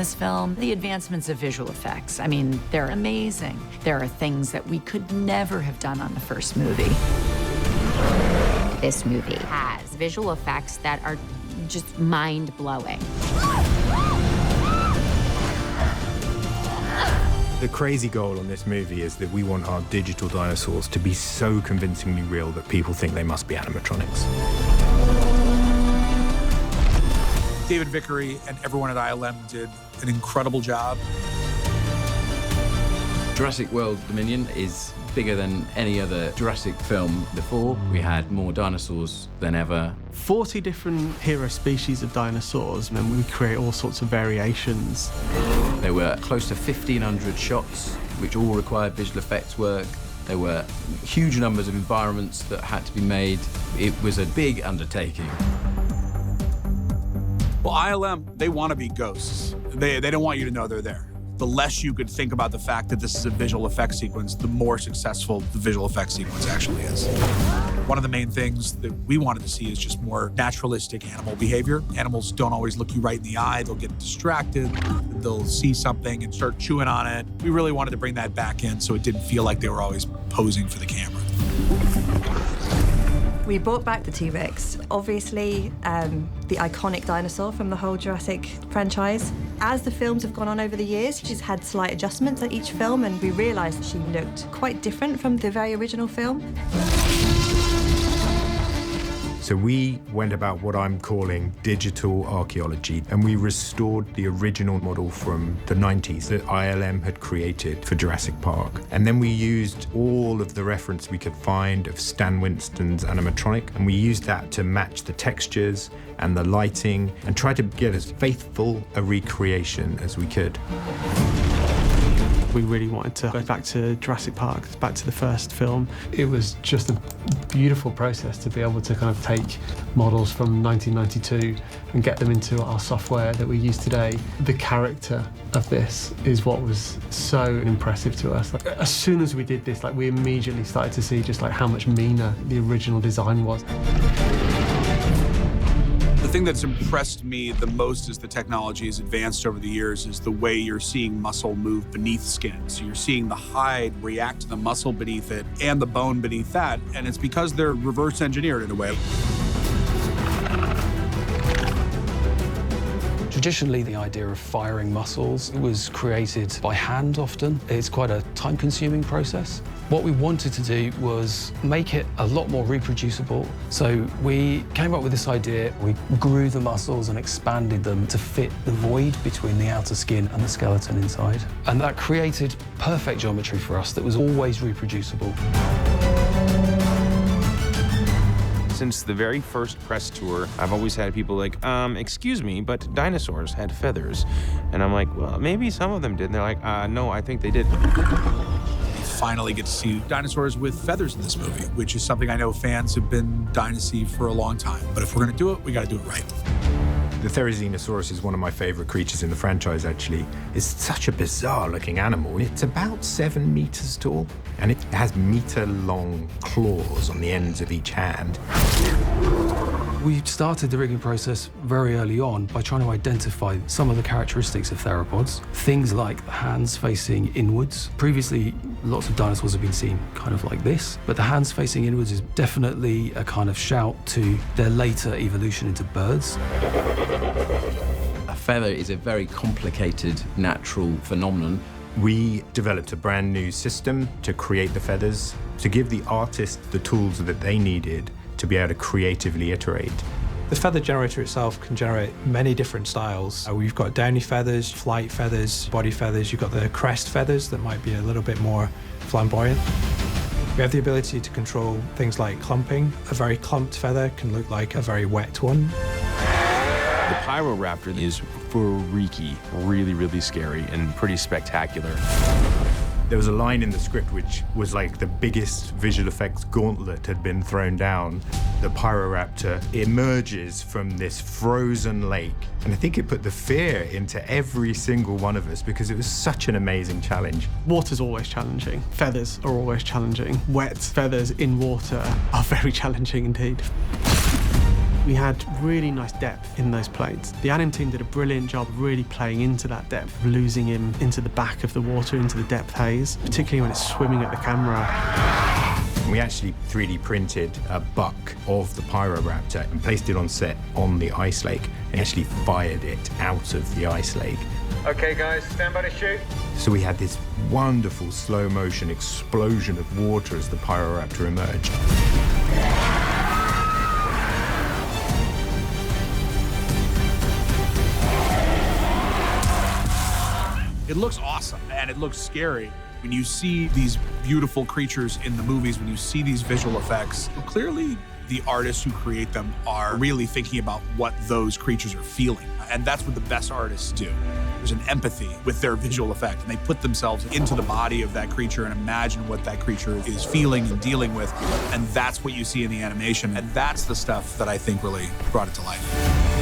this film. The advancements of visual effects, I mean, they're amazing. There are things that we could never have done on the first movie. This movie has visual effects that are just mind-blowing. The crazy goal on this movie is that we want our digital dinosaurs to be so convincingly real that people think they must be animatronics. David Vickery and everyone at ILM did an incredible job. Jurassic World Dominion is bigger than any other Jurassic film before. We had more dinosaurs than ever. 40 different hero species of dinosaurs, and then we create all sorts of variations. There were close to 1,500 shots, which all required visual effects work. There were huge numbers of environments that had to be made. It was a big undertaking. Well, ILM, they want to be ghosts. They don't want you to know they're there. The less you could think about the fact that this is a visual effects sequence, the more successful the visual effects sequence actually is. One of the main things that we wanted to see is just more naturalistic animal behavior. Animals don't always look you right in the eye. They'll get distracted. They'll see something and start chewing on it. We really wanted to bring that back in so it didn't feel like they were always posing for the camera. We brought back the T-Rex, obviously the iconic dinosaur from the whole Jurassic franchise. As the films have gone on over the years, she's had slight adjustments at each film, and we realised she looked quite different from the very original film. So we went about what I'm calling digital archaeology, and we restored the original model from the 90s that ILM had created for Jurassic Park. And then we used all of the reference we could find of Stan Winston's animatronic, and we used that to match the textures and the lighting and try to get as faithful a recreation as we could. We really wanted to go back to Jurassic Park, back to the first film. It was just a beautiful process to be able to kind of take models from 1992 and get them into our software that we use today. The character of this is what was so impressive to us. Like, as soon as we did this, we immediately started to see just how much meaner the original design was. The thing that's impressed me the most as the technology has advanced over the years is the way you're seeing muscle move beneath skin. So you're seeing the hide react to the muscle beneath it and the bone beneath that, and it's because they're reverse engineered in a way. Traditionally, the idea of firing muscles was created by hand often. It's quite a time-consuming process. What we wanted to do was make it a lot more reproducible. So we came up with this idea. We grew the muscles and expanded them to fit the void between the outer skin and the skeleton inside. And that created perfect geometry for us that was always reproducible. Since the very first press tour, I've always had people like, excuse me, but dinosaurs had feathers. And I'm like, well, maybe some of them did. And they're like, no, I think they did. Finally get to see dinosaurs with feathers in this movie, which is something I know fans have been dying to see for a long time. But if we're gonna do it, we gotta do it right. The Therizinosaurus is one of my favorite creatures in the franchise, actually. It's such a bizarre-looking animal. It's about 7 meters tall, and it has meter-long claws on the ends of each hand. We started the rigging process very early on by trying to identify some of the characteristics of theropods. Things like the hands facing inwards. Previously, lots of dinosaurs have been seen kind of like this, but the hands facing inwards is definitely a kind of shout to their later evolution into birds. A feather is a very complicated natural phenomenon. We developed a brand new system to create the feathers, to give the artists the tools that they needed to be able to creatively iterate. The feather generator itself can generate many different styles. We've got downy feathers, flight feathers, body feathers. You've got the crest feathers that might be a little bit more flamboyant. We have the ability to control things like clumping. A very clumped feather can look like a very wet one. The Pyroraptor is freaky, really, really scary, and pretty spectacular. There was a line in the script which was like the biggest visual effects gauntlet had been thrown down. The Pyroraptor emerges from this frozen lake. And I think it put the fear into every single one of us because it was such an amazing challenge. Water's always challenging. Feathers are always challenging. Wet feathers in water are very challenging indeed. We had really nice depth in those planes. The anim team did a brilliant job of really playing into that depth, losing him into the back of the water, into the depth haze, particularly when it's swimming at the camera. We actually 3D printed a buck of the Pyroraptor and placed it on set on the ice lake and actually fired it out of the ice lake. Okay, guys, stand by to shoot. So we had this wonderful slow motion explosion of water as the Pyroraptor emerged. It looks awesome and it looks scary. When you see these beautiful creatures in the movies, when you see these visual effects, clearly the artists who create them are really thinking about what those creatures are feeling. And that's what the best artists do. There's an empathy with their visual effect, and they put themselves into the body of that creature and imagine what that creature is feeling and dealing with. And that's what you see in the animation. And that's the stuff that I think really brought it to life.